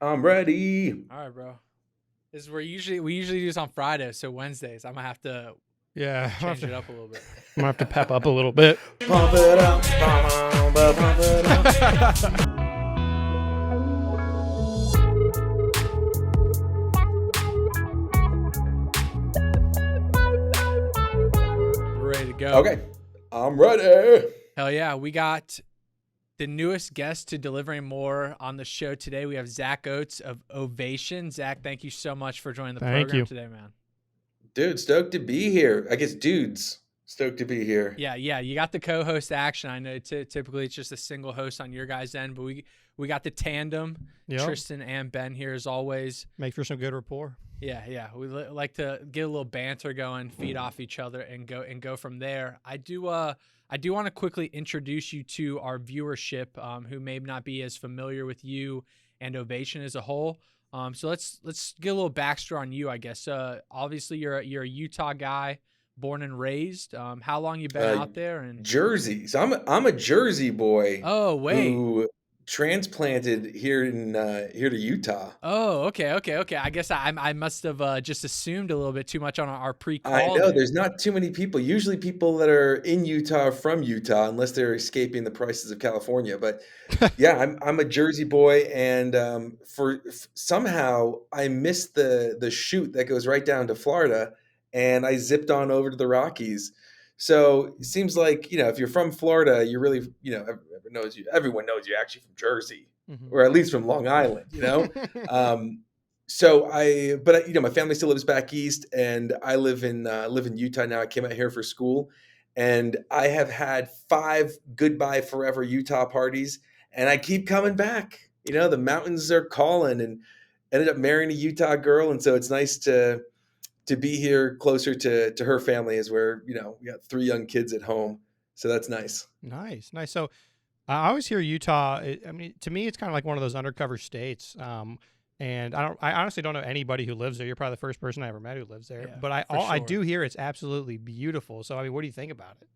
I'm ready. All right, bro. This is where we usually do this on Fridays, so Wednesdays. I'm gonna have to Yeah, change it up a little bit. I'm gonna have to pep up a little bit. Pump it up. Pump it up. We're ready to go. Okay, I'm ready. Hell yeah, we got the newest guest to DeliveringMore on the show today. We have Zack Oates of Ovation. Zack, thank you so much for joining the program today, man. Dude, stoked to be here. I guess dudes, stoked to be here. Yeah, you got the co-host action. I know typically it's just a single host on your guys' end, but we got the tandem, Tristan and Ben here as always. Make for some good rapport. Yeah. We like to get a little banter going, feed off each other, and go from there. I do want to quickly introduce you to our viewership, who may not be as familiar with you and Ovation as a whole. So let's get a little backstory on you, I guess. Obviously you're a Utah guy, born and raised. How long you been out there? And Jersey. So I'm a Jersey boy. Oh wait. Who transplanted here to Utah. Oh, okay. I guess I must have just assumed a little bit too much on our pre-call. I know there's not too many people. Usually people that are in Utah are from Utah, unless they're escaping the prices of California. But yeah, I'm a Jersey boy, and somehow I missed the chute that goes right down to Florida, and I zipped on over to the Rockies. So it seems like, if you're from Florida, you're really, everyone knows you're actually from Jersey, or at least from Long Island, So my family still lives back east, and I live in Utah now. I came out here for school, and I have had 5 goodbye forever Utah parties, and I keep coming back. The mountains are calling, and ended up marrying a Utah girl, and so it's nice to be here closer to her family, is where, we got 3 young kids at home. So that's nice. Nice. So I always hear Utah. To me, it's kind of like one of those undercover states. And I honestly don't know anybody who lives there. You're probably the first person I ever met who lives there. Yeah, but I do hear it's absolutely beautiful. So, what do you think about it?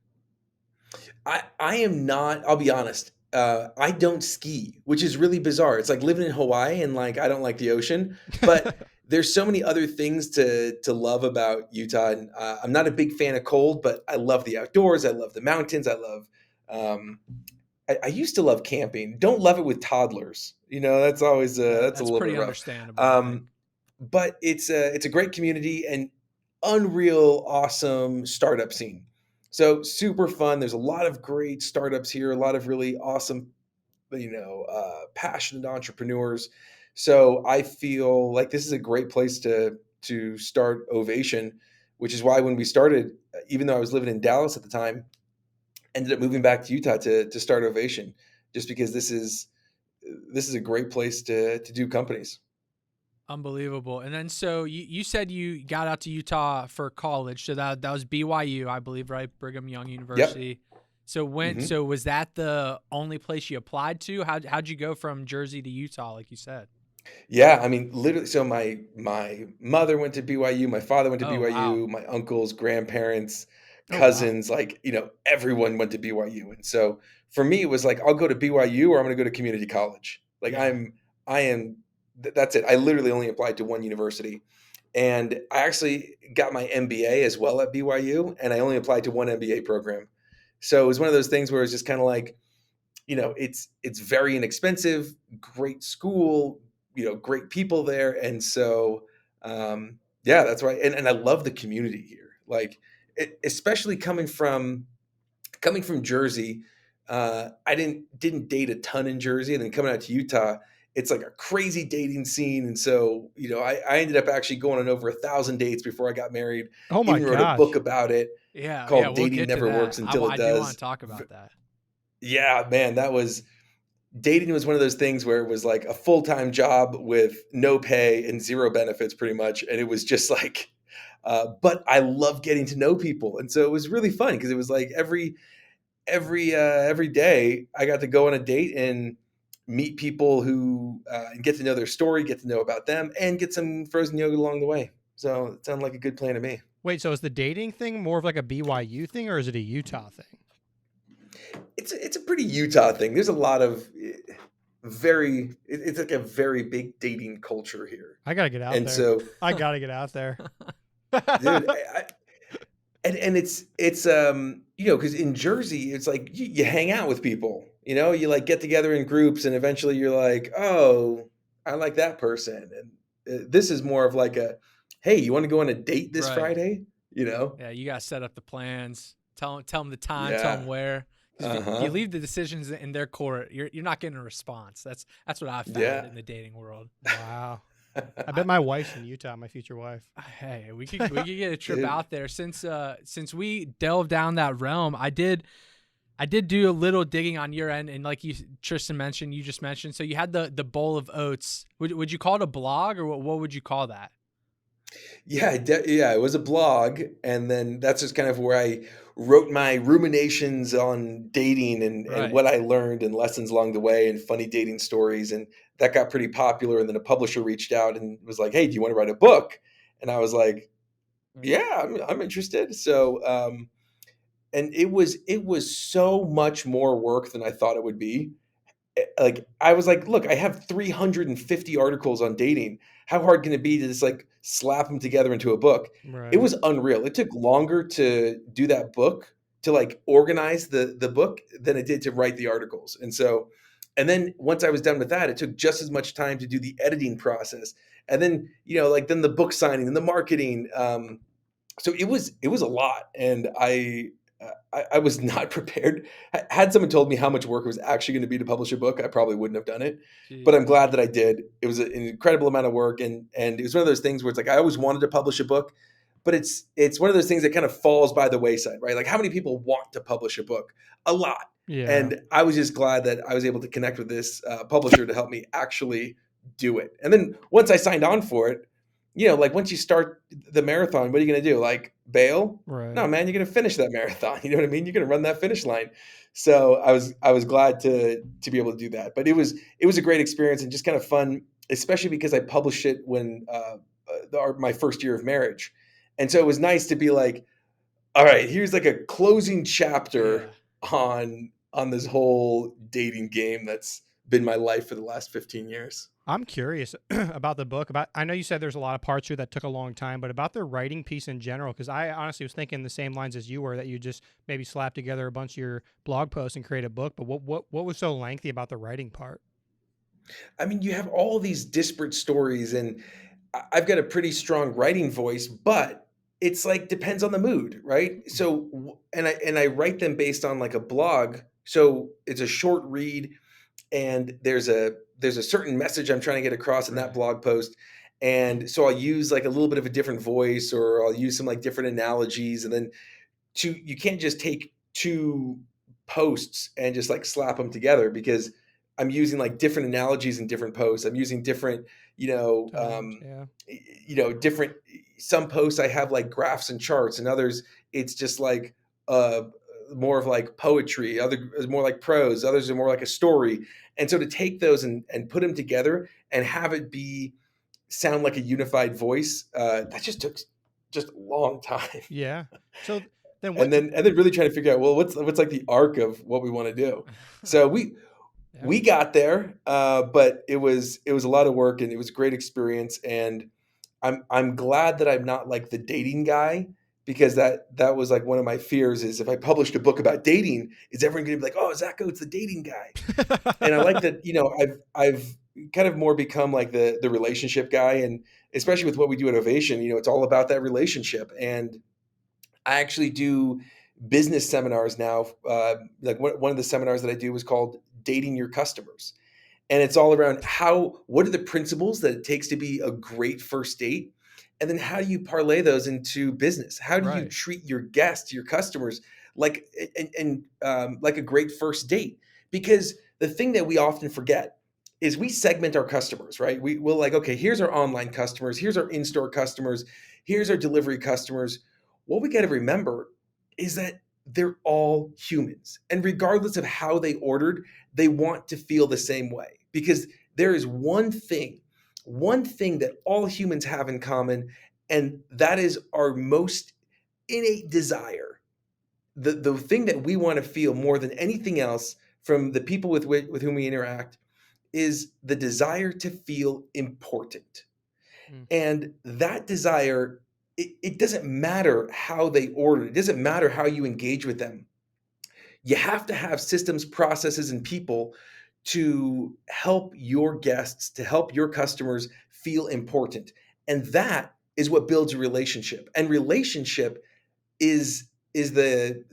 I am not, I'll be honest. I don't ski, which is really bizarre. It's like living in Hawaii, and I don't like the ocean, but there's so many other things to love about Utah. And I'm not a big fan of cold, but I love the outdoors. I love the mountains. I love, I used to love camping. Don't love it with toddlers. That's always, that's a little pretty bit rough. understandable. But it's a great community and unreal, awesome startup scene. So super fun. There's a lot of great startups here, a lot of really awesome, passionate entrepreneurs. So I feel like this is a great place to start Ovation, which is why when we started, even though I was living in Dallas at the time, ended up moving back to Utah to start Ovation, just because this is a great place to do companies. Unbelievable. And then so you said you got out to Utah for college. So that was BYU, I believe, right? Brigham Young University. Yep. So so was that the only place you applied to? How'd you go from Jersey to Utah, like you said? Yeah, literally. So my mother went to BYU, my father went to BYU, wow. My uncles, grandparents, cousins, everyone went to BYU. And so for me, it was like, I'll go to BYU or I'm going to go to community college. That's it. I literally only applied to one university, and I actually got my MBA as well at BYU, and I only applied to one MBA program. So it was one of those things where it's just kind of like, it's very inexpensive, great school, great people there. And so, that's right. And I love the community here. Especially coming from Jersey, I didn't date a ton in Jersey, and then coming out to Utah, it's like a crazy dating scene. And so, I ended up actually going on over 1,000 dates before I got married. Oh my gosh. Wrote a book about it. Yeah. Called Dating Never Works Until It Does. I do want to talk about that. Yeah, man, dating was one of those things where it was like a full-time job with no pay and 0 benefits pretty much. And it was just like, but I love getting to know people. And so it was really fun because it was like every day I got to go on a date and meet people who and get to know their story, get to know about them, and get some frozen yogurt along the way. So it sounded like a good plan to me. Wait, so is the dating thing more of like a BYU thing, or is it a Utah thing? It's a pretty Utah thing. There's a lot of it's like a very big dating culture here. I gotta get out And there. so, I gotta get out there. dude, and it's because in Jersey it's like you hang out with people, you like get together in groups, and eventually you're like, oh, I like that person. And this is more of like a, hey, you want to go on a date this Right. Friday? Yeah, you got to set up the plans. Tell them the time. Tell Yeah. them where. 'Cause if you Uh-huh. leave the decisions in their court, you're not getting a response. That's what I've found Yeah. in the dating world. Wow. I bet my wife's in Utah, my future wife. Hey, we could get a trip Dude. out there. Since we delved down that realm, I did do a little digging on your end, and like Tristan mentioned, you just mentioned. So you had the bowl of oats. Would you call it a blog, or what would you call that? Yeah, it was a blog, and then that's just kind of where I wrote my ruminations on dating and Right. what I learned and lessons along the way and funny dating stories, and that got pretty popular. And then a publisher reached out and was like, "Hey, do you want to write a book?" And I was like, "Yeah, I'm interested." So, and it was so much more work than I thought it would be. Like I was like, look, I have 350 articles on dating. How hard can it be to just like slap them together into a book? Right. It was unreal. It took longer to do that book, to like organize the book, than it did to write the articles. And then once I was done with that, it took just as much time to do the editing process. And then, then the book signing and the marketing. So it was a lot, and I was not prepared. Had someone told me how much work it was actually going to be to publish a book, I probably wouldn't have done it. But I'm glad that I did. It was an incredible amount of work, and it was one of those things where it's like I always wanted to publish a book, but it's one of those things that kind of falls by the wayside, right? Like how many people want to publish a book? A lot. Yeah. And I was just glad that I was able to connect with this publisher to help me actually do it. And then once I signed on for it, like once you start the marathon, what are you going to do? Like bail? Right. No, man, you're going to finish that marathon. You know what I mean? You're going to run that finish line. So I was glad to be able to do that. But it was a great experience and just kind of fun, especially because I published it when my first year of marriage. And so it was nice to be like, all right, here's like a closing chapter on this whole dating game that's been my life for the last 15 years. I'm curious about the book. I know you said there's a lot of parts here that took a long time, but about the writing piece in general, because I honestly was thinking the same lines as you were, that you just maybe slap together a bunch of your blog posts and create a book. But what was so lengthy about the writing part? I mean, you have all these disparate stories, and I've got a pretty strong writing voice, but it's like depends on the mood, right? So, and I write them based on like a blog. So it's a short read, and there's a certain message I'm trying to get across in that blog post. And so I'll use like a little bit of a different voice, or I'll use some like different analogies. And then you can't just take two posts and just like slap them together, because I'm using like different analogies in different posts. I'm using different, different, some posts I have like graphs and charts, and others it's just like more of like poetry, other is more like prose, others are more like a story. And so to take those and put them together and have it sound like a unified voice, that just took just a long time. Yeah. So then and then really trying to figure out, well, what's like the arc of what we want to do. So we got there, but it was a lot of work, and it was a great experience. And I'm glad that I'm not like the dating guy, because that was like one of my fears, is if I published a book about dating, is everyone going to be like, oh, Zack Oates, the dating guy? And I like that, I've kind of more become like the relationship guy. And especially with what we do at Ovation, it's all about that relationship. And I actually do business seminars now. Like one of the seminars that I do was called Dating Your Customers. And it's all around what are the principles that it takes to be a great first date? And then how do you parlay those into business? How do you treat your guests, your customers, like like a great first date? Because the thing that we often forget is we segment our customers, right? We'll like, okay, here's our online customers, here's our in-store customers, here's our delivery customers. What we got to remember is that they're all humans. And regardless of how they ordered, they want to feel the same way, because there is one thing that all humans have in common, and that is our most innate desire. The thing that we want to feel more than anything else from the people with whom we interact is the desire to feel important. Mm. And that desire, it doesn't matter how they order. It doesn't matter how you engage with them. You have to have systems, processes, and people to help your guests, to help your customers feel important. And that is what builds a relationship. And relationship is the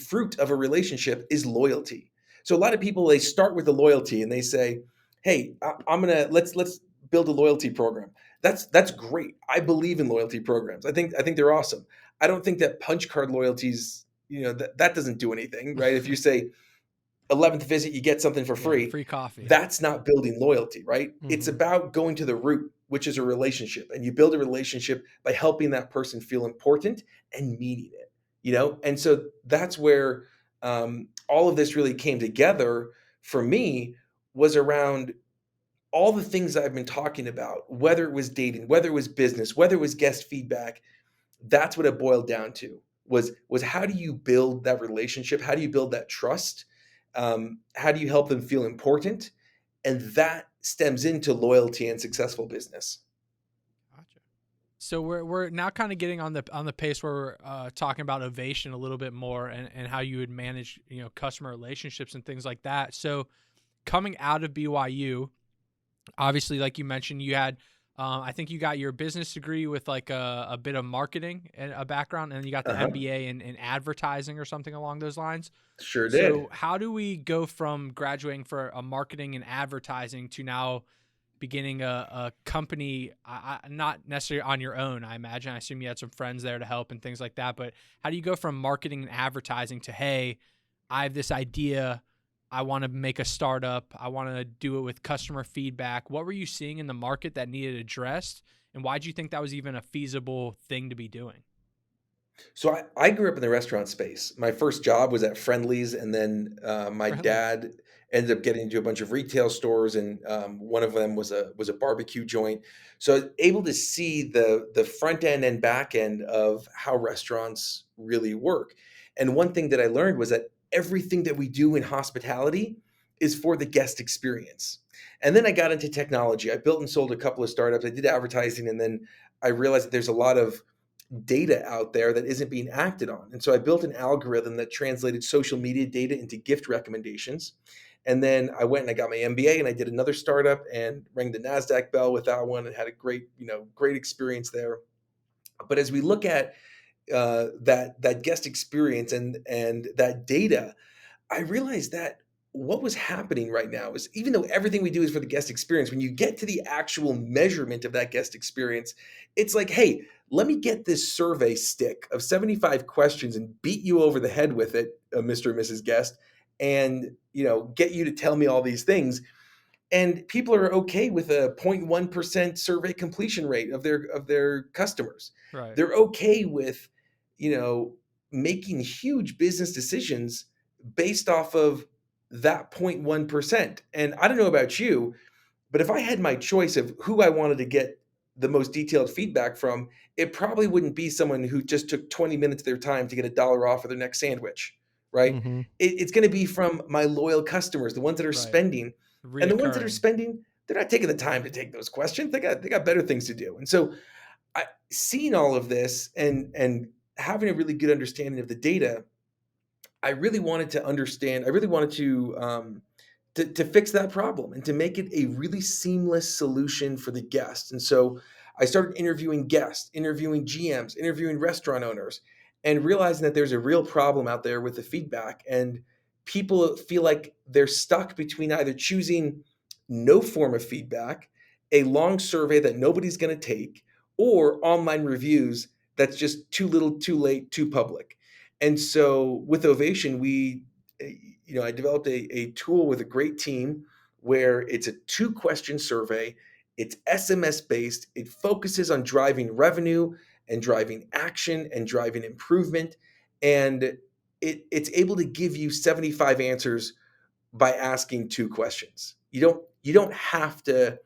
fruit of a relationship is loyalty. So a lot of people, they start with the loyalty and they say, "Hey, I'm gonna let's build a loyalty program." That's great. I believe in loyalty programs. I think they're awesome. I don't think that punch card loyalties, that doesn't do anything, right? If you say 11th visit, you get something for Yeah, free. free coffee. That's not building loyalty, right? It's Mhm. about going to the root, which is a relationship. And you build a relationship by helping that person feel important and meaning it. And so that's where all of this really came together for me, was around all the things I've been talking about, whether it was dating, whether it was business, whether it was guest feedback. That's what it boiled down to, was how do you build that relationship? How do you build that trust? How do you help them feel important? And that stems into loyalty and successful business. Gotcha. So we're now kind of getting on the pace where we're talking about Ovation a little bit more, and how you would manage customer relationships and things like that. So coming out of BYU, obviously, like you mentioned, you had I think you got your business degree with like a bit of marketing and a background, and then you got the Uh-huh. MBA in advertising or something along those lines. Sure did. So how do we go from graduating for a marketing and advertising to now beginning a company, not necessarily on your own, I imagine? I assume you had some friends there to help and things like that. But how do you go from marketing and advertising to, hey, I have this idea, I want to make a startup, I want to do it with customer feedback? What were you seeing in the market that needed addressed? And why do you think that was even a feasible thing to be doing? So I grew up in the restaurant space. My first job was at Friendly's, and then my Friendlies. dad ended up getting into a bunch of retail stores, and one of them was a barbecue joint. So I was able to see the front end and back end of how restaurants really work. And one thing that I learned was that everything that we do in hospitality is for the guest experience. And then I got into technology. I built and sold a couple of startups. I did advertising, and then I realized that there's a lot of data out there that isn't being acted on. And so I built an algorithm that translated social media data into gift recommendations. And then I went and I got my MBA, and I did another startup and rang the NASDAQ bell with that one, and had a great experience there. But as we look at that guest experience and that data, I realized that what was happening right now is, even though everything we do is for the guest experience, when you get to the actual measurement of that guest experience, it's like, hey, let me get this survey stick of 75 questions and beat you over the head with it, Mr. and Mrs. Guest, and get you to tell me all these things. And people are okay with a 0.1% survey completion rate of their customers. Right. They're okay with you know making huge business decisions based off of that 0.1%. And I don't know about you, but if I had my choice of who I wanted to get the most detailed feedback from, it probably wouldn't be someone who just took 20 minutes of their time to get $1 off of their next sandwich, right? Mhm. It's going to be from my loyal customers, the ones that are Right. spending. And the ones that are Reoccurring. spending, they're not taking the time to take those questions. They got better things to do. And so, seeing all of this and having a really good understanding of the data, I really wanted to understand. I really wanted to fix that problem and to make it a really seamless solution for the guest. And so I started interviewing guests, interviewing GMs, interviewing restaurant owners, and realizing that there's a real problem out there with the feedback. And people feel like they're stuck between either choosing no form of feedback, a long survey that nobody's going to take, or online reviews that's just too little, too late, too public. And so with Ovation, I developed a tool with a great team where it's a 2-question survey. It's SMS based. It focuses on driving revenue and driving action and driving improvement. And it's able to give you 75 answers by asking 2 questions. You don't have to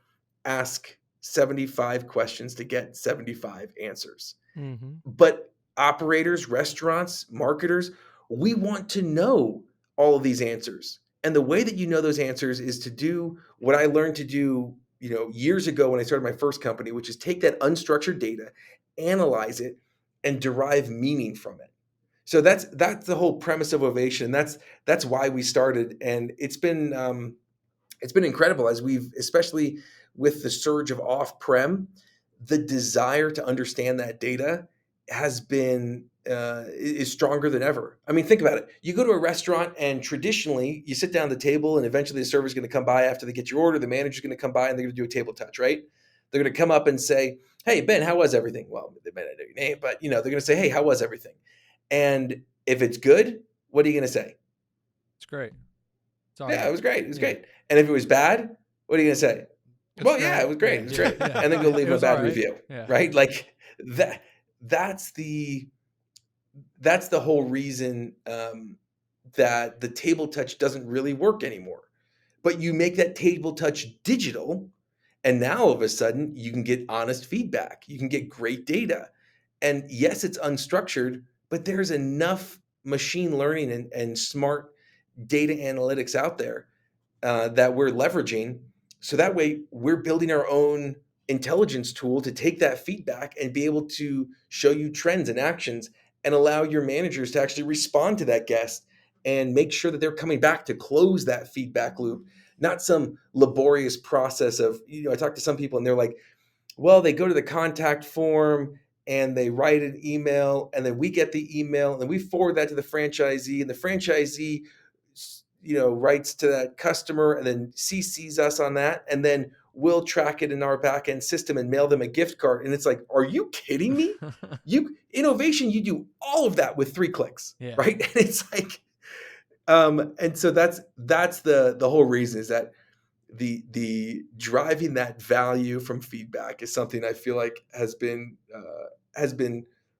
ask 75 questions to get 75 answers. Mhm. But operators, restaurants, marketers, we want to know all of these answers. And the way that you know those answers is to do what I learned to do, years ago when I started my first company, which is take that unstructured data, analyze it, and derive meaning from it. So that's the whole premise of Ovation. That's why we started, and it's been incredible as we've, especially with the surge of off-prem, the desire to understand that data has been is stronger than ever. I mean, think about it. You go to a restaurant and traditionally you sit down at the table and eventually the server's going to come by after they get your order. The manager's going to come by and they're going to do a table touch, right? They're going to come up and say, "Hey, Ben, how was everything?" Well, they might not know your name, but they're going to say, "Hey, how was everything?" And if it's good, what are you going to say? It's great. Yeah, it was great. It was great. And if it was bad, what are you going to say? Well, yeah, it was great. It was great. Yeah. And then go leave a bad review, Yeah. right? Like that's the whole reason that the table touch doesn't really work anymore. But you make that table touch digital, and now all of a sudden you can get honest feedback. You can get great data. And yes, it's unstructured, but there's enough machine learning and smart data analytics out there that we're leveraging. So that way we're building our own intelligence tool to take that feedback and be able to show you trends and actions and allow your managers to actually respond to that guest and make sure that they're coming back to close that feedback loop, not some laborious process of, I talk to some people and they're like, well, they go to the contact form and they write an email and then we get the email and then we forward that to the franchisee and the franchisee writes to that customer and then CCs us on that. And then we'll track it in our back end system and mail them a gift card. And it's like, are you kidding me? Innovation, you do all of that with 3 clicks, right? And it's like, and so that's the whole reason is that the driving that value from feedback is something I feel like has been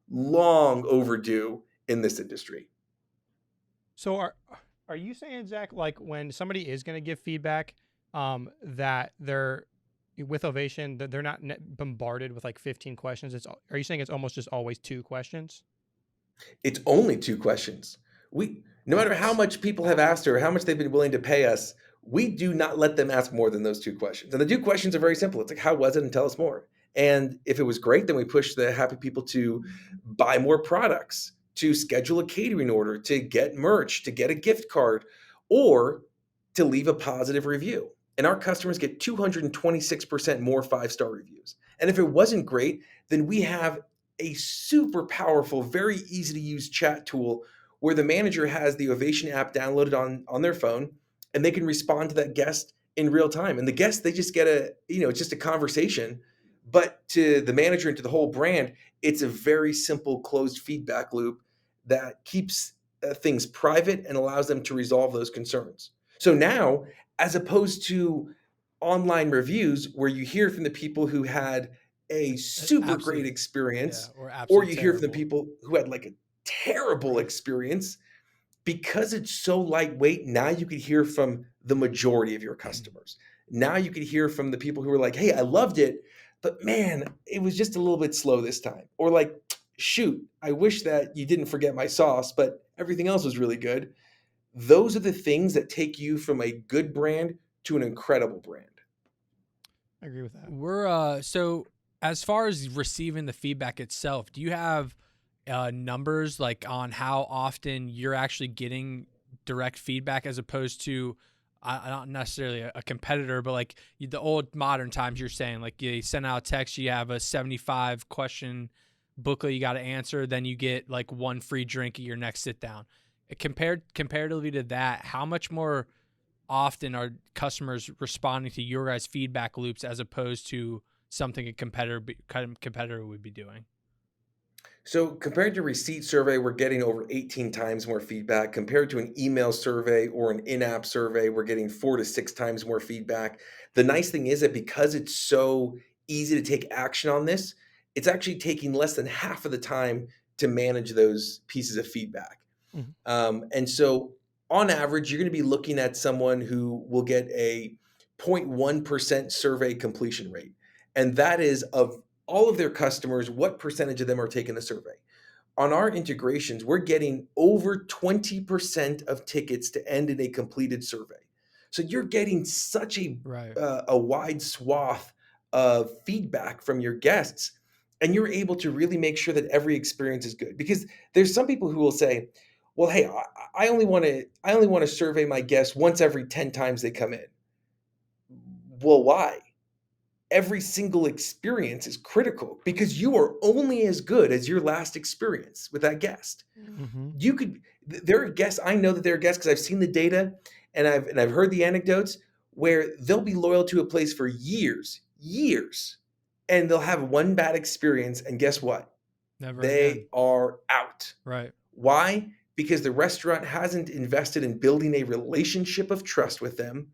long overdue in this industry. So are you saying, Zach, like when somebody is going to give feedback, that they're with Ovation, that they're not bombarded with like 15 questions? Are you saying it's almost just always 2 questions? It's only 2 questions. No matter how much people have asked or how much they've been willing to pay us, we do not let them ask more than those 2 questions. And the 2 questions are very simple. It's like, how was it? And tell us more. And if it was great, then we push the happy people to buy more products, to schedule a catering order, to get merch, to get a gift card, or to leave a positive review. And our customers get 226% more 5-star reviews. And if it wasn't great, then we have a super powerful, very easy to use chat tool where the manager has the Ovation app downloaded on their phone and they can respond to that guest in real time. And the guest, they just get it's just a conversation, but to the manager and to the whole brand, it's a very simple closed feedback loop that keeps things private and allows them to resolve those concerns. So now, as opposed to online reviews where you hear from the people who had a super great experience, or you hear from the people who had like a terrible experience, because it's so lightweight, now you could hear from the majority of your customers. Now you could hear from the people who were like, hey, I loved it, but man, it was just a little bit slow this time. Or like, shoot, I wish that you didn't forget my sauce, but everything else was really good. Those are the things that take you from a good brand to an incredible brand. I agree with that. We're so as far as receiving the feedback itself, do you have numbers like on how often you're actually getting direct feedback as opposed to not necessarily a competitor, but like the old modern times you're saying, like you send out a text, you have a 75 question booklet you got to answer, then you get like 1 free drink at your next sit down. Comparatively to that, how much more often are customers responding to your guys' feedback loops as opposed to something a competitor would be doing? So compared to receipt survey, we're getting over 18 times more feedback. Compared to an email survey or an in-app survey, we're getting 4 to 6 times more feedback. The nice thing is that because it's so easy to take action on this, it's actually taking less than half of the time to manage those pieces of feedback. Mm-hmm. And so on average, you're going to be looking at someone who will get a 0.1% survey completion rate. And that is of all of their customers, what percentage of them are taking the survey? on our integrations, we're getting over 20% of tickets to end in a completed survey. So you're getting such a wide swath of feedback from your guests, and you're able to really make sure that every experience is good. Because there's some people who will say, well, hey, I only want to survey my guests once every 10 times they come in. Well, why? Every single experience is critical because you are only as good as your last experience with that guest. There are guests, I know that there are guests because I've seen the data and I've heard the anecdotes where they'll be loyal to a place for years, and they'll have one bad experience, and guess what? They are out. Right. Why? Because the restaurant hasn't invested in building a relationship of trust with them,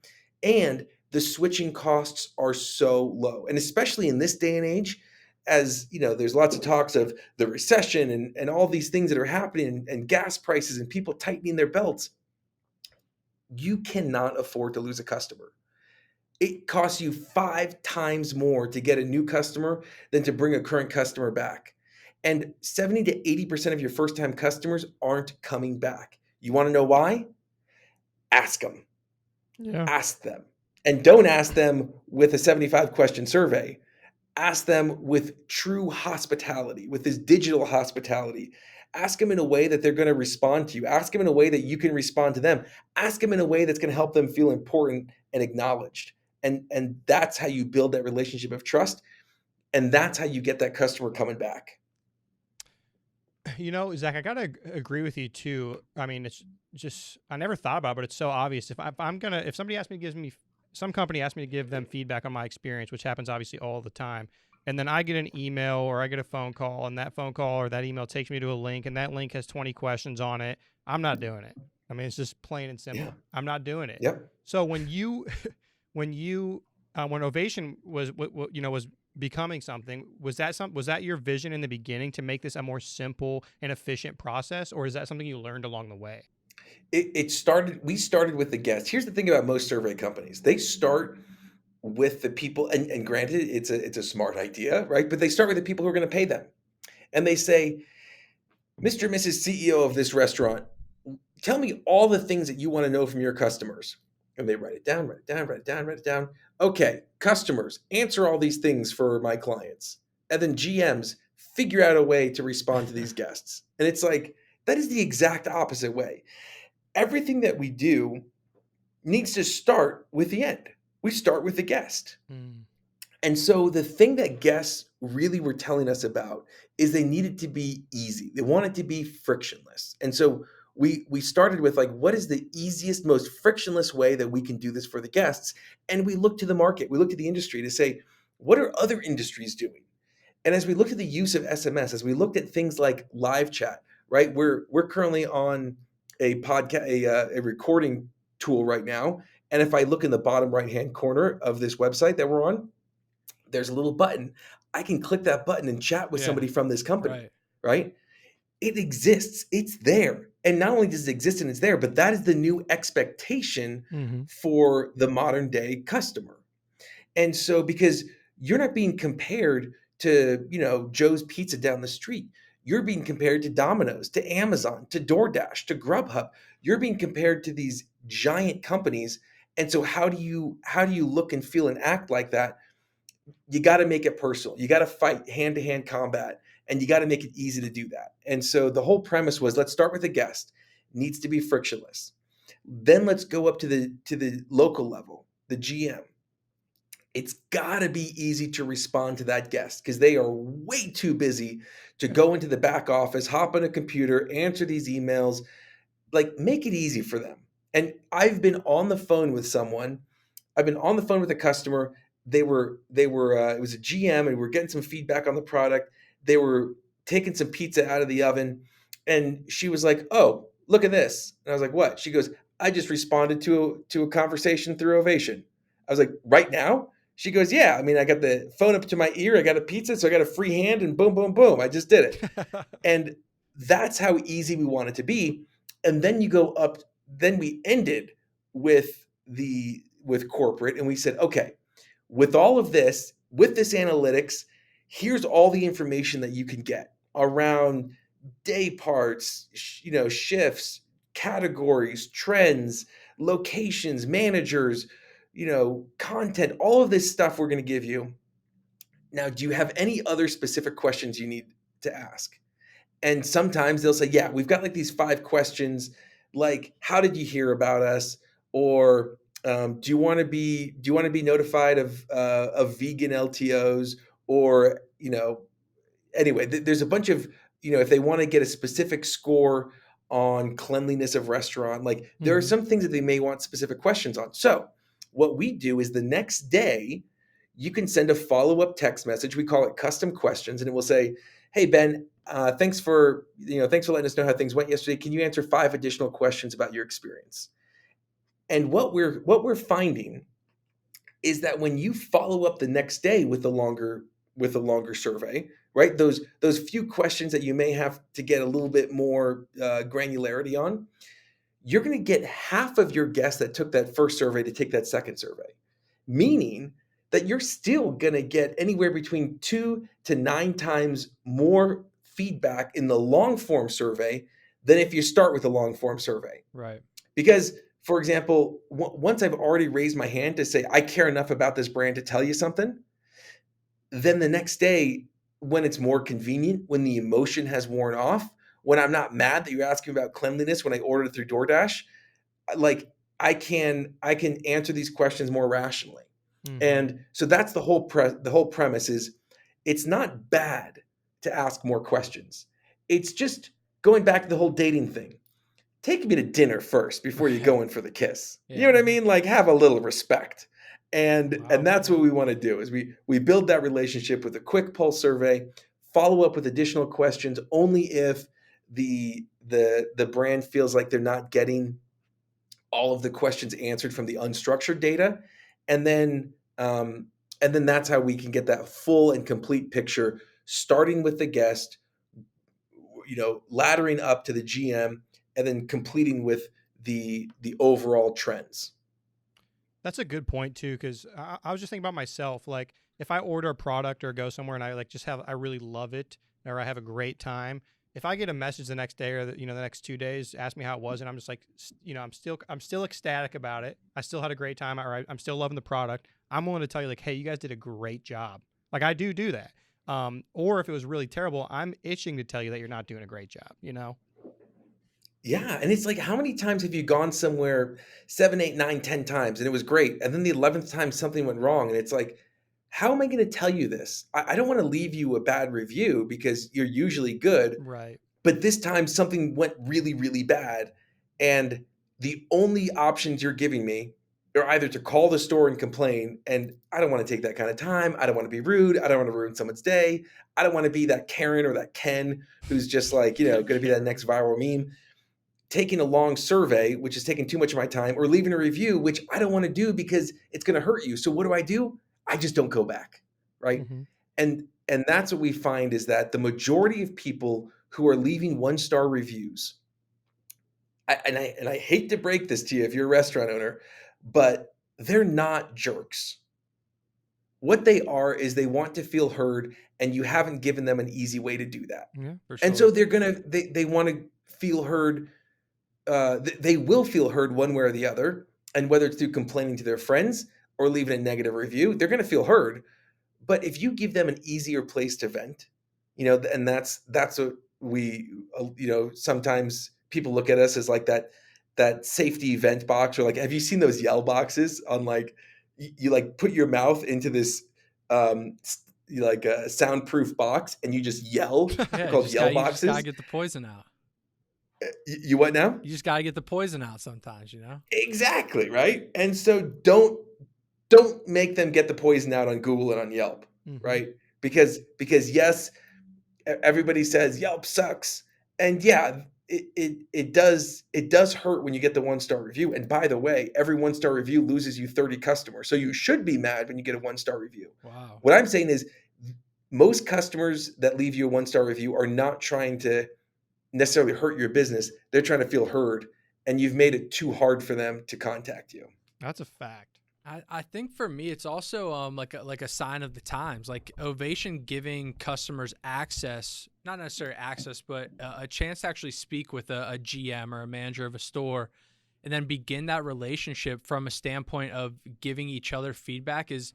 and the switching costs are so low. And especially in this day and age, as you know, there's lots of talks of the recession and all these things that are happening, and gas prices and people tightening their belts. You cannot afford to lose a customer. It costs you 5 times more to get a new customer than to bring a current customer back. And 70 to 80% of your first-time customers aren't coming back. You want to know why? Ask them. Yeah. Ask them. And don't ask them with a 75-question survey. Ask them with true hospitality, with this digital hospitality. Ask them in a way that they're going to respond to you. Ask them in a way that you can respond to them. Ask them in a way that's going to help them feel important and acknowledged. And that's how you build that relationship of trust. And that's how you get that customer coming back. You know, Zach, I gotta agree with you too. I mean, it's just I never thought about it, but it's so obvious. If somebody asks me to give me some company asks me to give them feedback on my experience, which happens obviously all the time, and then I get an email or I get a phone call, and that phone call or that email takes me to a link, and that link has 20 questions on it, I'm not doing it. I mean, it's just plain and simple. Yeah. I'm not doing it. Yep. So when Ovation was becoming something, was that your vision in the beginning to make this a more simple and efficient process, or is that something you learned along the way? We started with the guests. Here's the thing about most survey companies. They start with the people, and granted, it's a smart idea, right? But they start with the people who are going to pay them. And they say, Mr. and Mrs. CEO of this restaurant, tell me all the things that you want to know from your customers. And they write it down. Okay, customers, answer all these things for my clients. And then GMs, figure out a way to respond to these guests. And it's like, that is the exact opposite way. Everything that we do needs to start with the end. We start with the guest. And so the thing that guests really were telling us about is they need it to be easy. They want it to be frictionless. And so we started with like, what is the easiest, most frictionless way that we can do this for the guests? And we looked to the market. We looked at the industry to say, what are other industries doing? And as we looked at the use of SMS, as we looked at things like live chat, right? We're currently on a podcast, a recording tool right now. And if I look in the bottom right-hand corner of this website that we're on, there's a little button. I can click that button and chat with somebody from this company, right? It exists. It's there. And not only does it exist and it's there, but that is the new expectation for the modern day customer. And so because you're not being compared to, Joe's Pizza down the street. You're being compared to Domino's, to Amazon, to DoorDash, to Grubhub. You're being compared to these giant companies. And so how do you look and feel and act like that? You got to make it personal. You got to fight hand-to-hand combat, and you got to make it easy to do that. And so the whole premise was, let's start with the guest. It needs to be frictionless. Then let's go up to the local level, the GM. It's got to be easy to respond to that guest because they are way too busy to go into the back office, hop on a computer, answer these emails. Like, make it easy for them. And I've been on the phone with someone. I've been on the phone with a customer. It was a GM, and we're getting some feedback on the product. They were taking some pizza out of the oven, and she was like, "Oh, look at this." And I was like, "What?" She goes, "I just responded to a conversation through Ovation." I was like, "Right now?" She goes, "Yeah. I mean, I got the phone up to my ear. I got a pizza, so I got a free hand, and boom, boom, boom. I just did it." And that's how easy we want it to be. And then you go up. Then we ended with corporate, and we said, "Okay, with all of this, with this analytics, here's all the information that you can get around day parts, shifts, categories, trends, locations, managers, content, all of this stuff we're going to give you. Now, do you have any other specific questions you need to ask? And sometimes they'll say, yeah, we've got like these 5 questions, like, how did you hear about us? Or do you want to be notified of vegan LTOs? Or, anyway, there's a bunch of, if they want to get a specific score on cleanliness of restaurant, like there are some things that they may want specific questions on. So what we do is the next day, you can send a follow-up text message. We call it custom questions, and it will say, hey, Ben, thanks for letting us know how things went yesterday. Can you answer 5 additional questions about your experience? And what we're finding is that when you follow up the next day with a longer survey, right? Those few questions that you may have to get a little bit more granularity on, you're going to get half of your guests that took that first survey to take that second survey, meaning that you're still going to get anywhere between 2 to 9 times more feedback in the long form survey than if you start with a long form survey. Right. Because, for example, once I've already raised my hand to say, I care enough about this brand to tell you something, then the next day, when it's more convenient, when the emotion has worn off, when I'm not mad that you're asking about cleanliness when I ordered it through DoorDash, like I can answer these questions more rationally. And so that's the whole premise is it's not bad to ask more questions. It's just going back to the whole dating thing. Take me to dinner first before you go in for the kiss. Yeah. You know what I mean? Like have a little respect. And that's what we want to do is we build that relationship with a quick pulse survey, follow up with additional questions only if the brand feels like they're not getting all of the questions answered from the unstructured data. And then that's how we can get that full and complete picture, starting with the guest, laddering up to the GM, and then completing with the overall trends. That's a good point too, because I was just thinking about myself. Like if I order a product or go somewhere and I really love it or I have a great time, if I get a message the next day or the next 2 days, ask me how it was, and I'm just like, I'm still ecstatic about it. I still had a great time, or I'm still loving the product. I'm willing to tell you like, hey, you guys did a great job. Like I do that. Or if it was really terrible, I'm itching to tell you that you're not doing a great job. Yeah, and it's like, how many times have you gone somewhere 7, 8, 9, 10 times and it was great, and then the 11th time something went wrong, and it's like, how am I going to tell you this? I don't want to leave you a bad review because you're usually good. Right. But this time something went really, really bad. And the only options you're giving me are either to call the store and complain. And I don't want to take that kind of time. I don't want to be rude. I don't want to ruin someone's day. I don't want to be that Karen or that Ken who's just like, going to be that next viral meme. Taking a long survey, which is taking too much of my time, or leaving a review, which I don't want to do because it's going to hurt you. So what do? I just don't go back, right? And that's what we find is that the majority of people who are leaving 1-star reviews, and I hate to break this to you if you're a restaurant owner, but they're not jerks. What they are is they want to feel heard, and you haven't given them an easy way to do that. Yeah, for sure. And so they want to feel heard. They will feel heard one way or the other, and whether it's through complaining to their friends or leaving a negative review, they're going to feel heard. But if you give them an easier place to vent, and that's what we, sometimes people look at us as like that safety vent box, or like, have you seen those yell boxes on like, you like put your mouth into this, like a soundproof box and you just yell. They're called yell boxes. You just gotta get the poison out. You what now? You just gotta get the poison out sometimes, Exactly, right? And so don't make them get the poison out on Google and on Yelp, right? Because yes, everybody says Yelp sucks, and yeah, it does hurt when you get the 1-star review. And by the way, every 1-star review loses you 30 customers, so you should be mad when you get a 1-star review. Wow. What I'm saying is, most customers that leave you a 1-star review are not trying to necessarily hurt your business. They're trying to feel heard, and you've made it too hard for them to contact you. That's a fact. I think for me, it's also like a sign of the times. Like Ovation giving customers access not necessarily access, but a chance to actually speak with a GM or a manager of a store, and then begin that relationship from a standpoint of giving each other feedback is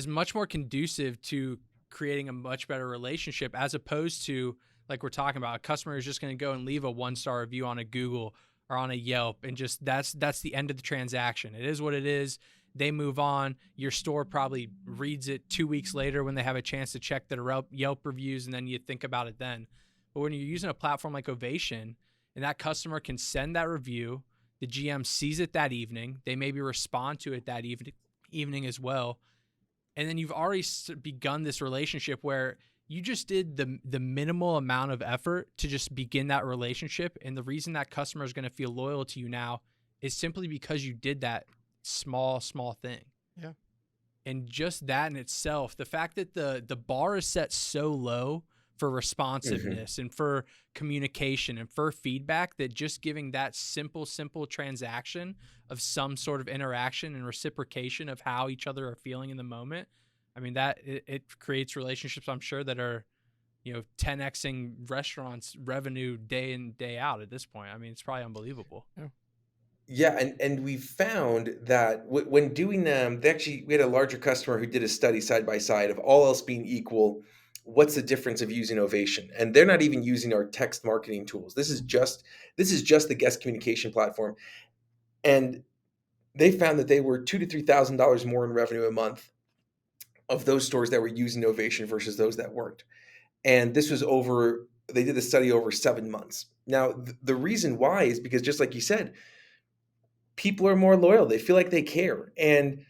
much more conducive to creating a much better relationship, as opposed to, like we're talking about, a customer is just going to go and leave a 1-star review on a Google or on a Yelp, and just that's the end of the transaction. It is what it is. They move on. Your store probably reads it 2 weeks later when they have a chance to check their Yelp reviews, and then you think about it then. But when you're using a platform like Ovation, and that customer can send that review, the GM sees it that evening, they maybe respond to it that evening as well, and then you've already begun this relationship where you just did the minimal amount of effort to just begin that relationship. And the reason that customer is going to feel loyal to you now is simply because you did that small thing. Yeah. And just that in itself, the fact that the bar is set so low for responsiveness and for communication and for feedback, that just giving that simple transaction of some sort of interaction and reciprocation of how each other are feeling in the moment, I mean, that it creates relationships, I'm sure, that are, 10xing restaurants revenue day in, day out at this point. I mean, it's probably unbelievable. Yeah, and we found that when doing we had a larger customer who did a study side by side of all else being equal, what's the difference of using Ovation? And they're not even using our text marketing tools. This is just the guest communication platform, and they found that they were $2,000 to $3,000 more in revenue a month of those stores that were using Ovation versus those that weren't. And this was they did the study over 7 months. Now, the reason why is because, just like you said, people are more loyal. They feel like they care. And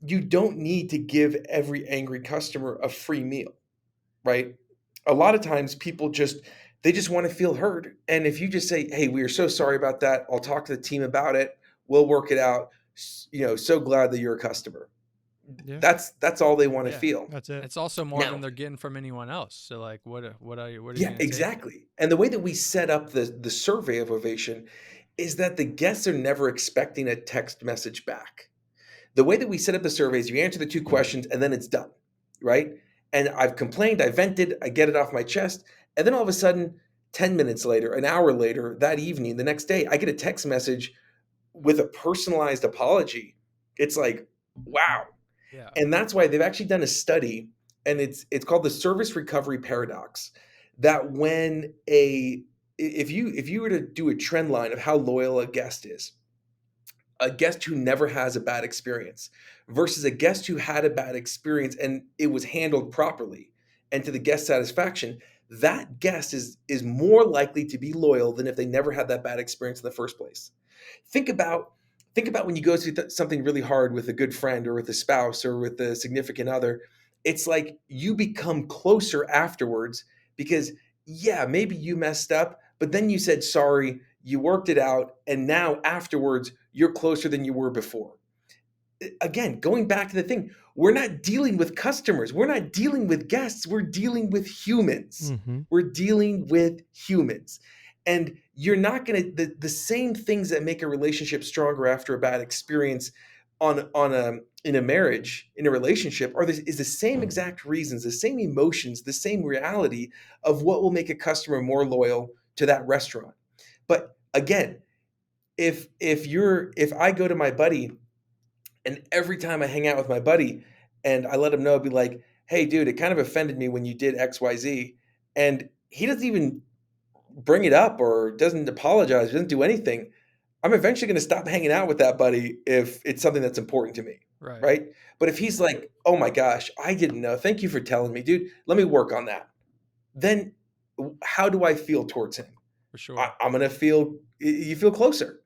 you don't need to give every angry customer a free meal, right? A lot of times people they just want to feel heard. And if you just say, hey, we are so sorry about that, I'll talk to the team about it, we'll work it out, so glad that you're a customer. Yeah. That's all they want to feel. That's it. It's also more than they're getting from anyone else. So like, what are you Yeah, exactly. And the way that we set up the survey of Ovation is that the guests are never expecting a text message back. The way that we set up the survey is you answer the 2 questions and then it's done, right? And I've complained, I vented, I get it off my chest, and then all of a sudden, 10 minutes later, an hour later, that evening, the next day, I get a text message with a personalized apology. It's like, wow. Yeah. And that's why they've actually done a study, and it's called the service recovery paradox, that if you were to do a trend line of how loyal a guest is, a guest who never has a bad experience versus a guest who had a bad experience and it was handled properly and to the guest satisfaction, that guest is more likely to be loyal than if they never had that bad experience in the first place. Think about when you go through something really hard with a good friend or with a spouse or with a significant other. It's like you become closer afterwards because, yeah, maybe you messed up, but then you said sorry, you worked it out, and now afterwards, you're closer than you were before. Again, going back to the thing, we're not dealing with customers. We're not dealing with guests. We're dealing with humans. We're dealing with humans. And you're not going to, the same things that make a relationship stronger after a bad experience in a marriage, in a relationship, is the same exact reasons, the same emotions, the same reality of what will make a customer more loyal to that restaurant. But again, if I go to my buddy and every time I hang out with my buddy and I let him know, I'd be like, hey, dude, it kind of offended me when you did XYZ. And he doesn't even bring it up or doesn't apologize, doesn't do anything. I'm eventually going to stop hanging out with that buddy if it's something that's important to me. Right. But if he's like, oh my gosh, I didn't know. Thank you for telling me, dude. Let me work on that. Then how do I feel towards him? For sure. I'm going to feel, you feel closer.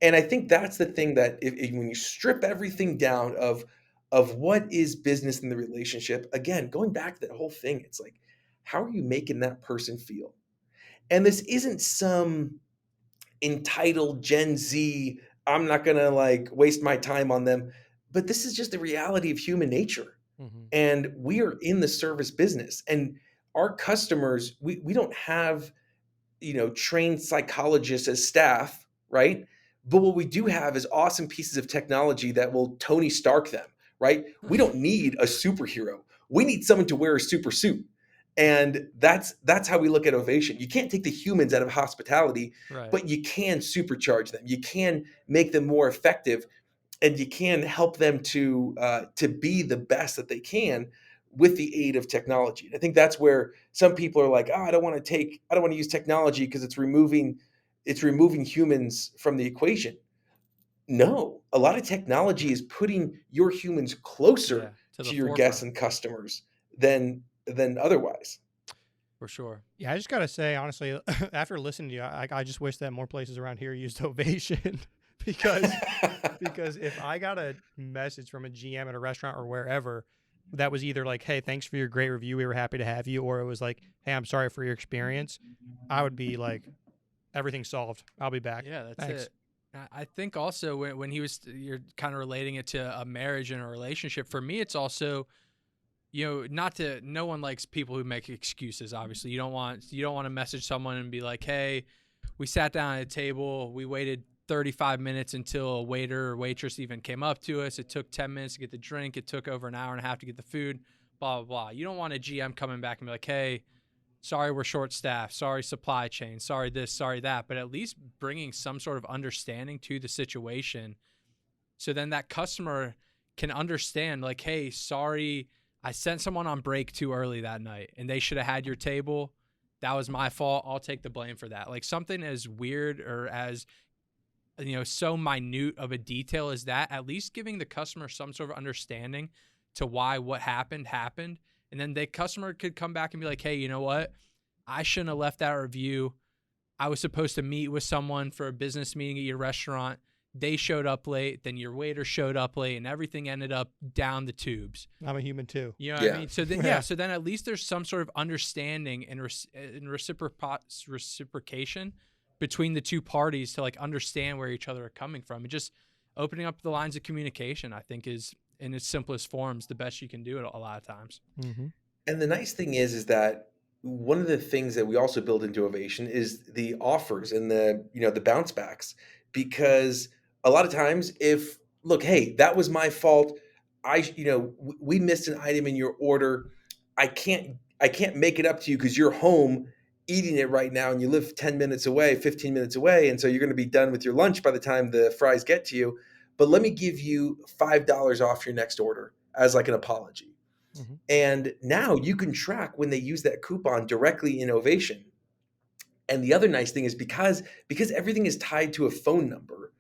And I think that's the thing that when you strip everything down of what is business in the relationship, again, going back to that whole thing, it's like, how are you making that person feel? And this isn't some entitled Gen Z, I'm not going to waste my time on them, but this is just the reality of human nature. And we are in the service business, and our customers, we don't have, trained psychologists as staff, right? But what we do have is awesome pieces of technology that will Tony Stark them, right? We don't need a superhero. We need someone to wear a super suit. And that's how we look at Ovation. You can't take the humans out of hospitality, Right. but you can supercharge them. You can make them more effective, and you can help them to be the best that they can with the aid of technology. And I think that's where some people are like, oh, I don't want to use technology because it's removing humans from the equation. No, a lot of technology is putting your humans Yeah, closer to the to your guests forefront and customers than otherwise. for sure. Yeah, I just gotta say, honestly, after listening to you, I just wish that more places around here used Ovation because if I got a message from a GM at a restaurant or wherever that was either like, "Hey, thanks for your great review, we were happy to have you," or it was like, "Hey, I'm sorry for your experience," I would be like, "Everything's solved. I'll be back. Yeah, that's Thanks." it. I think also when you're kind of relating it to a marriage and a relationship. For me, it's also, no one likes people who make excuses. Obviously, you don't want to message someone and be like, "Hey, we sat down at a table, we waited 35 minutes until a waiter or waitress even came up to us. It took 10 minutes to get the drink. It took over an hour and a half to get the food, blah, blah, blah." You don't want a GM coming back and be like, "Hey, sorry, we're short staffed. Sorry, supply chain. Sorry, this, sorry, that." But at least bringing some sort of understanding to the situation. So then that customer can understand, like, "Hey, sorry, I sent someone on break too early that night and they should have had your table. That was my fault. I'll take the blame for that." Like something as weird or as, so minute of a detail as that, at least giving the customer some sort of understanding to why what happened. And then the customer could come back and be like, "Hey, you know what? I shouldn't have left that review. I was supposed to meet with someone for a business meeting at your restaurant. They showed up late, then your waiter showed up late, and everything ended up down the tubes." I'm a human too. You know what I Yeah. mean? So then, so then at least there's some sort of understanding and reciprocation between the two parties to like understand where each other are coming from. And just opening up the lines of communication, I think, is in its simplest forms the best you can do it a lot of times. Mm-hmm. And the nice thing is that one of the things that we also build into Ovation is the offers and the bounce backs, because a lot of times if look, hey, that was my fault. We missed an item in your order. I can't make it up to you because you're home eating it right now and you live 10 minutes away, 15 minutes away. And so you're going to be done with your lunch by the time the fries get to you. But let me give you $5 off your next order as like an apology. Mm-hmm. And now you can track when they use that coupon directly in Ovation. And the other nice thing is because everything is tied to a phone number,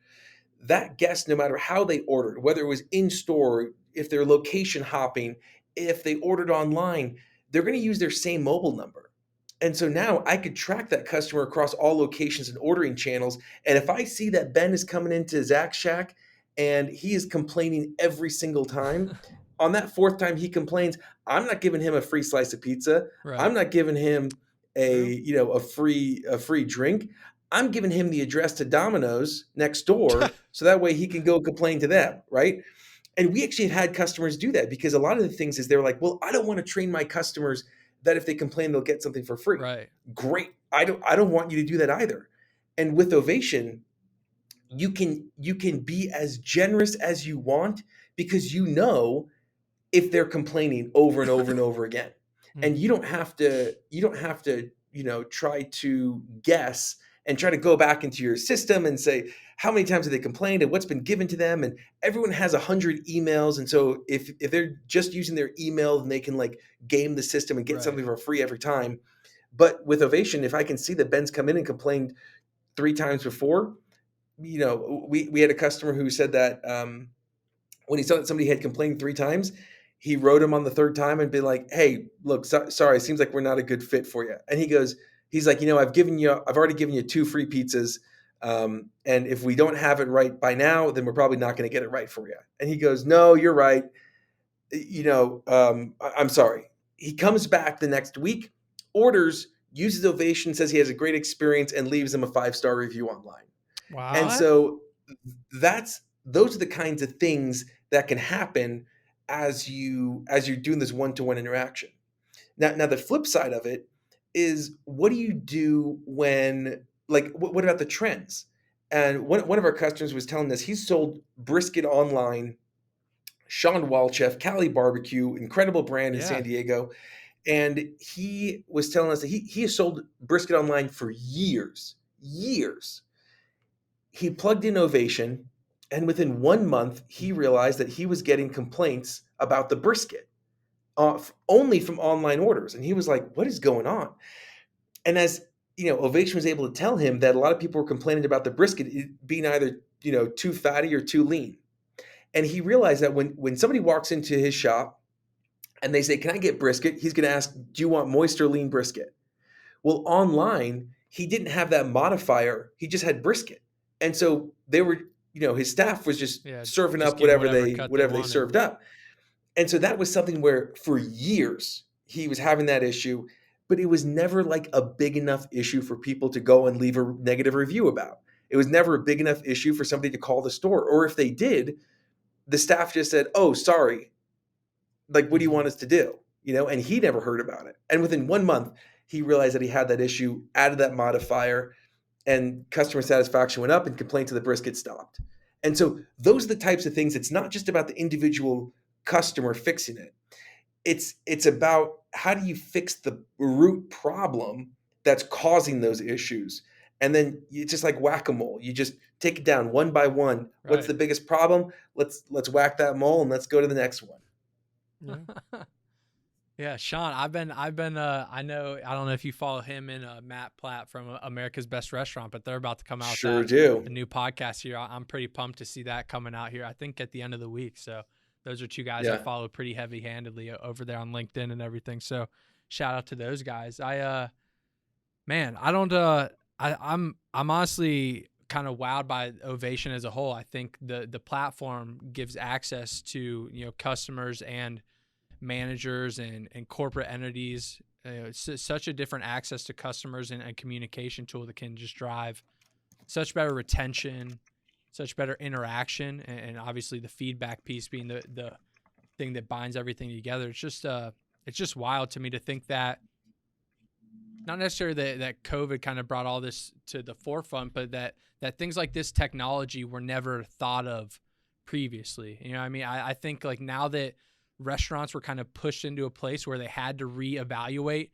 that guest, no matter how they ordered, whether it was in store, if they're location hopping, if they ordered online, they're going to use their same mobile number. And so now I could track that customer across all locations and ordering channels. And if I see that Ben is coming into Zach's Shack and he is complaining every single time, on that fourth time he complains, I'm not giving him a free slice of pizza. Right. I'm not giving him a free drink. I'm giving him the address to Domino's next door so that way he can go complain to them, right? And we actually have had customers do that because a lot of the things is they're like, well, I don't want to train my customers that if they complain, they'll get something for free. Right. Great. I don't want you to do that either. And with Ovation, you can be as generous as you want because if they're complaining over and over and over again. And you don't have to try to guess and try to go back into your system and say, how many times have they complained and what's been given to them? And everyone has 100 emails. And so if they're just using their email, then they can like game the system and get something for free every time. But with Ovation, if I can see that Ben's come in and complained 3 times before, we had a customer who said that when he saw that somebody had complained 3 times, he wrote him on the 3rd time and be like, "Hey, look, sorry, it seems like we're not a good fit for you." And he's like, I've already given you 2 free pizzas. And if we don't have it right by now, then we're probably not going to get it right for you. And he goes, "No, you're right. I'm sorry." He comes back the next week, orders, uses Ovation, says he has a great experience, and leaves him a 5-star review online. Wow. And so those are the kinds of things that can happen as you're doing this one-to-one interaction. Now the flip side of it is, what do you do when, like, what about the trends? And one of our customers was telling us he's sold brisket online, Sean Walchef, Cali Barbecue, incredible brand in San Diego. And he was telling us that he has sold brisket online for years. He plugged in Ovation, and within 1 month, he realized that he was getting complaints about the brisket only from online orders. And he was like, what is going on? And as Ovation was able to tell him that a lot of people were complaining about the brisket being either too fatty or too lean. And he realized that when somebody walks into his shop and they say, can I get brisket? He's going to ask, do you want moist or lean brisket? Well, online, he didn't have that modifier. He just had brisket. And so they were, his staff was just serving just up give whatever whatever they served up. And so that was something where for years he was having that issue, but it was never like a big enough issue for people to go and leave a negative review about. It was never a big enough issue for somebody to call the store. Or if they did, the staff just said, oh, sorry. Like, what do you want us to do? And he never heard about it. And within 1 month, he realized that he had that issue, added that modifier, and customer satisfaction went up and complaints of the brisket stopped. And so those are the types of things. It's not just about the individual customer fixing it. It's about how do you fix the root problem that's causing those issues. And then it's just like whack-a-mole. You just take it down one by one. Right. What's the biggest problem? Let's whack that mole and let's go to the next one. Yeah. Yeah, Sean, I know, I don't know if you follow him and Matt Platt from America's Best Restaurant, but they're about to come out with a new podcast here. I'm pretty pumped to see that coming out here, I think at the end of the week. So those are two guys I follow pretty heavy-handedly over there on LinkedIn and everything. So shout out to those guys. I'm honestly kind of wowed by Ovation as a whole. I think the platform gives access to, customers and managers and corporate entities. It's such a different access to customers and a communication tool that can just drive such better retention, such better interaction, and obviously the feedback piece being the thing that binds everything together. It's just wild to me to think that not necessarily that COVID kind of brought all this to the forefront, but that things like this technology were never thought of previously. I think like now that restaurants were kind of pushed into a place where they had to reevaluate,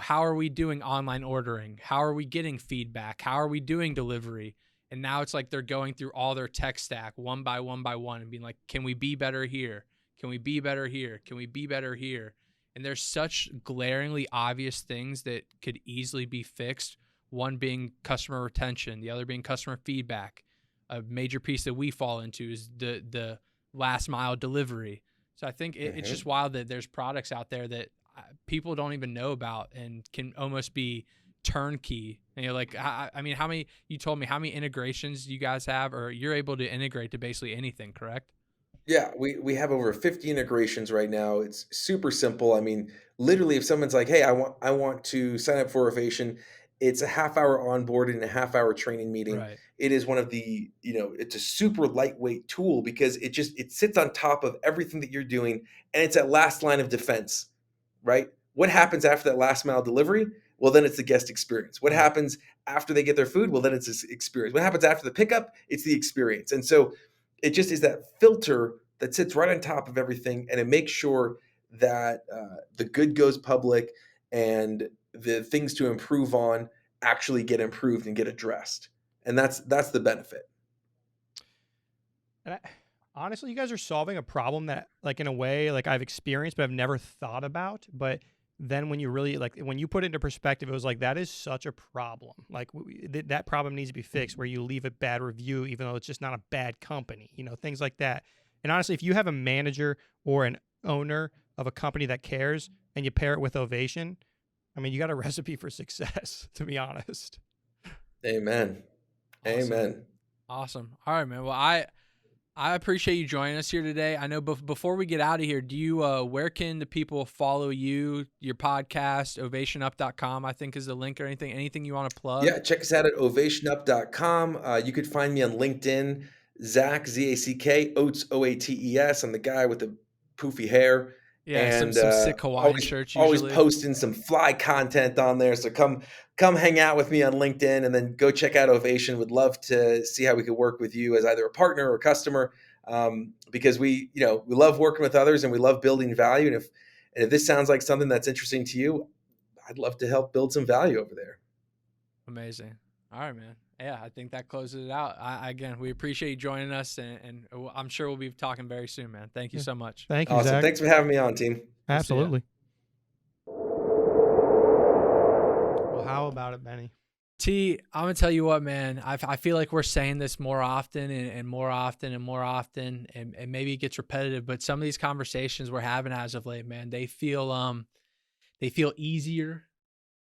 how are we doing online ordering? How are we getting feedback? How are we doing delivery? And now it's like they're going through all their tech stack one by one and being like, can we be better here? Can we be better here? Can we be better here? And there's such glaringly obvious things that could easily be fixed. One being customer retention, the other being customer feedback. A major piece that we fall into is the last mile delivery. So I think it's just wild that there's products out there that people don't even know about and can almost be turnkey. And you're like, you told me how many integrations you guys have, or you're able to integrate to basically anything, correct? Yeah, we have over 50 integrations right now. It's super simple. Literally, if someone's like, hey, I want to sign up for Ovation, it's a half-hour onboarding and a half-hour training meeting. Right. It is one of the, it's a super lightweight tool because it sits on top of everything that you're doing, and it's that last line of defense, right? What happens after that last mile delivery? Well, then it's the guest experience. What happens after they get their food? Well, then it's this experience. What happens after the pickup? It's the experience. And so it just is that filter that sits right on top of everything, and it makes sure that the good goes public and the things to improve on actually get improved and get addressed. And that's the benefit. And honestly, you guys are solving a problem that, like, in a way, like, I've experienced but I've never thought about. But then when you really, like, when you put it into perspective, it was like, that is such a problem. Like, that problem needs to be fixed, where you leave a bad review even though it's just not a bad company, things like that. And honestly, if you have a manager or an owner of a company that cares and you pair it with Ovation, you got a recipe for success, to be honest. Amen. Awesome. Amen. Awesome. All right, man. Well, I appreciate you joining us here today. I know before we get out of here, do you where can the people follow you, your podcast, ovationup.com, I think is the link, or anything you want to plug? Yeah, check us out at ovationup.com. You could find me on LinkedIn, Zack, Z-A-C-K, Oates, O-A-T-E-S. I'm the guy with the poofy hair. Yeah, and some sick Hawaiian shirts usually. Always posting some fly content on there. So come hang out with me on LinkedIn, and then go check out Ovation. Would love to see how we could work with you as either a partner or a customer, because we love working with others and we love building value. And And if this sounds like something that's interesting to you, I'd love to help build some value over there. Amazing. All right, man. Yeah, I think that closes it out. Again, we appreciate you joining us, and I'm sure we'll be talking very soon, man. Thank you so much. Thank you, Awesome. Zach. Thanks for having me on, team. Absolutely. Well, how about it, Benny? T, I'm gonna tell you what, man. I feel like we're saying this more often and more often and more often, and maybe it gets repetitive. But some of these conversations we're having as of late, man, they feel easier.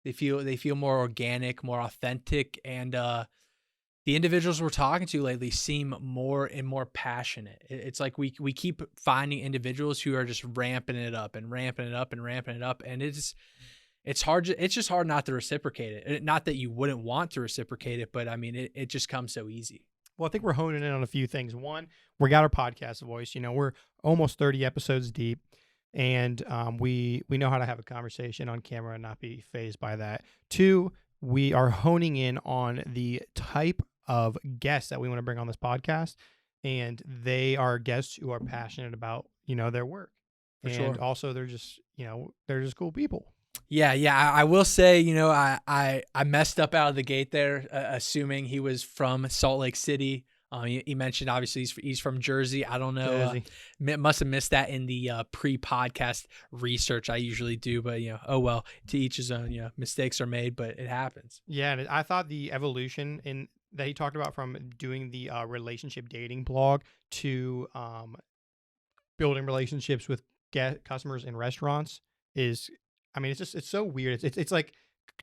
They feel more organic, more authentic, and the individuals we're talking to lately seem more and more passionate. It's like we keep finding individuals who are just ramping it up and ramping it up and ramping it up, and it's hard. It's just hard not to reciprocate it. Not that you wouldn't want to reciprocate it, but I mean, it just comes so easy. Well, I think we're honing in on a few things. One, we got our podcast voice. You know, we're almost 30 episodes deep, and we know how to have a conversation on camera and not be fazed by that. Two, we are honing in on the type of guests that we want to bring on this podcast, and they are guests who are passionate about, you know, their work. For and sure. Also they're just, you know, they're just cool people. Yeah. I will say, you know, I messed up out of the gate there, assuming he was from Salt Lake City. He mentioned obviously he's from Jersey. I don't know. Must have missed that in the pre-podcast research I usually do, but you know, oh well. To each his own. You know, mistakes are made, but it happens. Yeah, and I thought the evolution in that he talked about from doing the relationship dating blog to building relationships with customers in restaurants is, I mean, it's so weird. It's like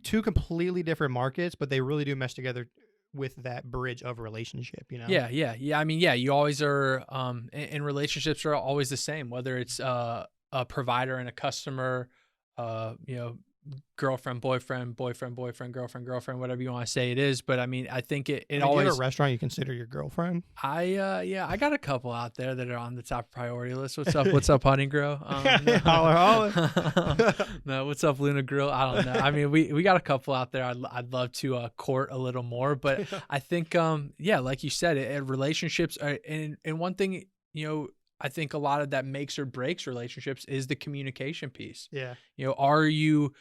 two completely different markets, but they really do mesh together with that bridge of a relationship, you know? Yeah. I mean, yeah, you always are, in relationships are always the same, whether it's a provider and a customer, you know, girlfriend, boyfriend, girlfriend, whatever you want to say it is. But I mean, I think it always. You have a restaurant you consider your girlfriend? I got a couple out there that are on the top priority list. What's up? What's up, Honey Grill? Holler. No, what's up, Luna Grill? I don't know. I mean, we got a couple out there. I'd love to court a little more, but I think like you said, relationships are, and one thing, you know, I think a lot of that makes or breaks relationships is the communication piece. Yeah. You know, are you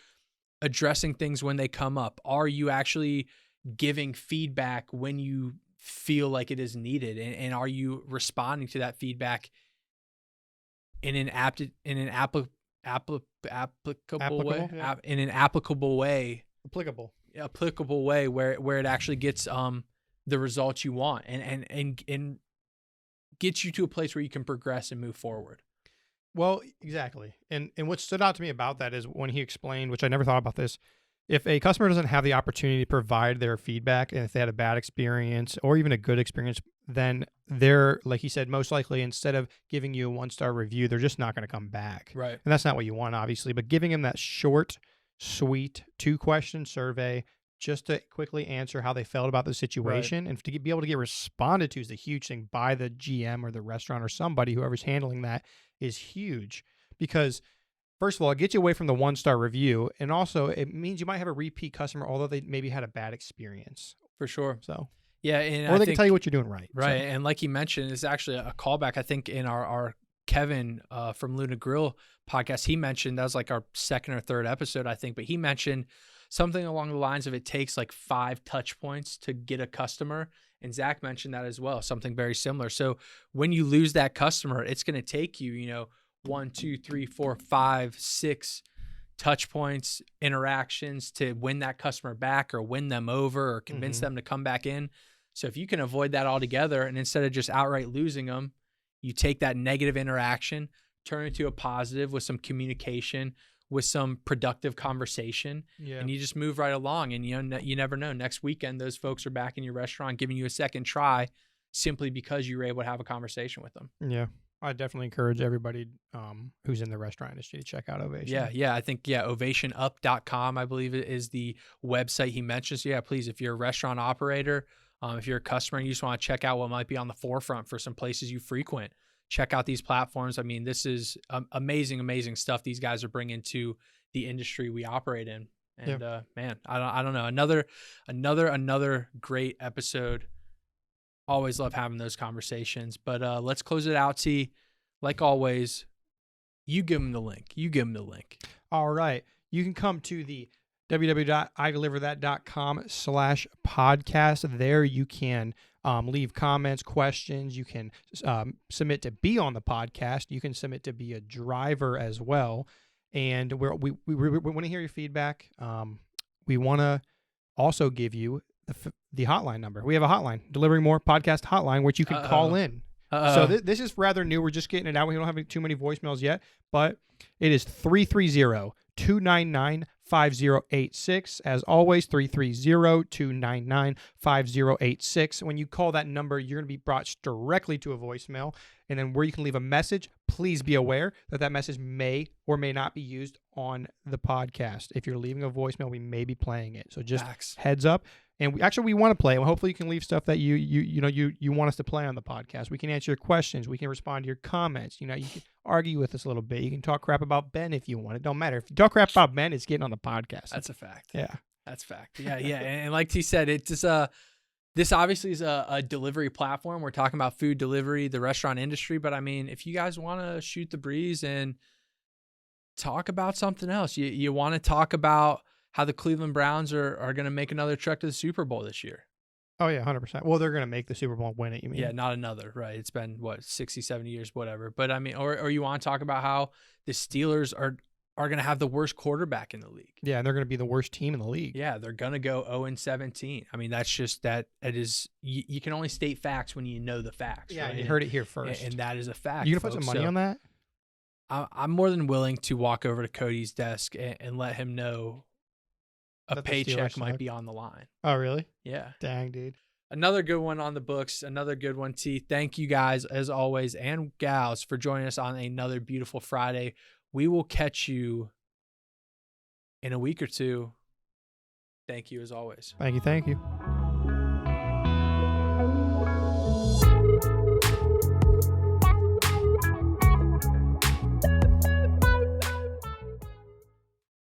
addressing things when they come up? Are you actually giving feedback when you feel like it is needed? And are you responding to that feedback in an applicable way? Yeah. In an applicable way. Applicable way where it actually gets the results you want and gets you to a place where you can progress and move forward. Well, exactly. And what stood out to me about that is when he explained, which I never thought about this, if a customer doesn't have the opportunity to provide their feedback, and if they had a bad experience or even a good experience, then they're, like he said, most likely instead of giving you a 1-star review, they're just not going to come back. Right. And that's not what you want, obviously, but giving them that short, sweet 2-question survey just to quickly answer how they felt about the situation, and to be able to get responded to is the huge thing by the GM or the restaurant or somebody, whoever's handling that, is huge. Because first of all, it gets you away from the 1-star review, and also it means you might have a repeat customer, although they maybe had a bad experience. For sure. So yeah, and or they can tell you what you're doing right. Right. So. And like you mentioned, it's actually a callback. I think in our Kevin from Luna Grill podcast, he mentioned, that was like our second or third episode, I think, but he mentioned something along the lines of it takes like 5 touch points to get a customer. And Zach mentioned that as well, something very similar. So when you lose that customer, it's going to take you, you know, 1, 2, 3, 4, 5, 6 touch points, interactions to win that customer back or win them over or convince them to come back in. So if you can avoid that altogether, and instead of just outright losing them, you take that negative interaction, turn it into a positive with some communication, with some productive conversation, and you just move right along. And you know, you never know. Next weekend, those folks are back in your restaurant giving you a second try, simply because you were able to have a conversation with them. Yeah, I definitely encourage everybody who's in the restaurant industry to check out Ovation. Yeah, I think ovationup.com, I believe, is the website he mentions. So yeah, please, if you're a restaurant operator, if you're a customer and you just want to check out what might be on the forefront for some places you frequent, check out these platforms. I mean, this is amazing stuff these guys are bringing to the industry we operate in. And man, I don't know. Another great episode. Always love having those conversations. But let's close it out, T. Like always, You give them the link. You give them the link. All right. You can come to the www.ideliverthat.com/podcast. There you can leave comments, questions. You can submit to be on the podcast. You can submit to be a driver as well. And we want to hear your feedback. We want to also give you the hotline number. We have a hotline, DeliveringMore podcast hotline, which you can call in. So this is rather new. We're just getting it out. We don't have too many voicemails yet, but it is 330-299-5086. As always, 330-299-5086. When you call that number, you're going to be brought directly to a voicemail, and then where you can leave a message. Please be aware that that message may or may not be used on the podcast. If you're leaving a voicemail, we may be playing it. So just heads up. And we want to play. Well, hopefully you can leave stuff that you want us to play on the podcast. We can answer your questions. We can respond to your comments. You can argue with us a little bit. You can talk crap about Ben if you want. It don't matter. If you talk crap about Ben, it's getting on the podcast. That's a fact. Yeah. That's a fact. Yeah. And like T said, it's just this obviously is a delivery platform. We're talking about food delivery, the restaurant industry. But I mean, if you guys want to shoot the breeze and talk about something else, you want to talk about how the Cleveland Browns are going to make another trek to the Super Bowl this year. Oh, yeah, 100%. Well, they're going to make the Super Bowl and win it, you mean? Yeah, not another, right? It's been, 60, 70 years, whatever. But, I mean, or you want to talk about how the Steelers are going to have the worst quarterback in the league. Yeah, and they're going to be the worst team in the league. Yeah, they're going to go 0-17. I mean, that's just that it is – you can only state facts when you know the facts. Yeah, right? You heard it here first. And that is a fact. You going to put some money on that? I'm more than willing to walk over to Cody's desk and let him know a paycheck might be on the line. Oh, really? Yeah. Dang, dude. Another good one on the books. Another good one, T. Thank you guys, as always, and gals, for joining us on another beautiful Friday. We will catch you in a week or two. Thank you, as always. Thank you.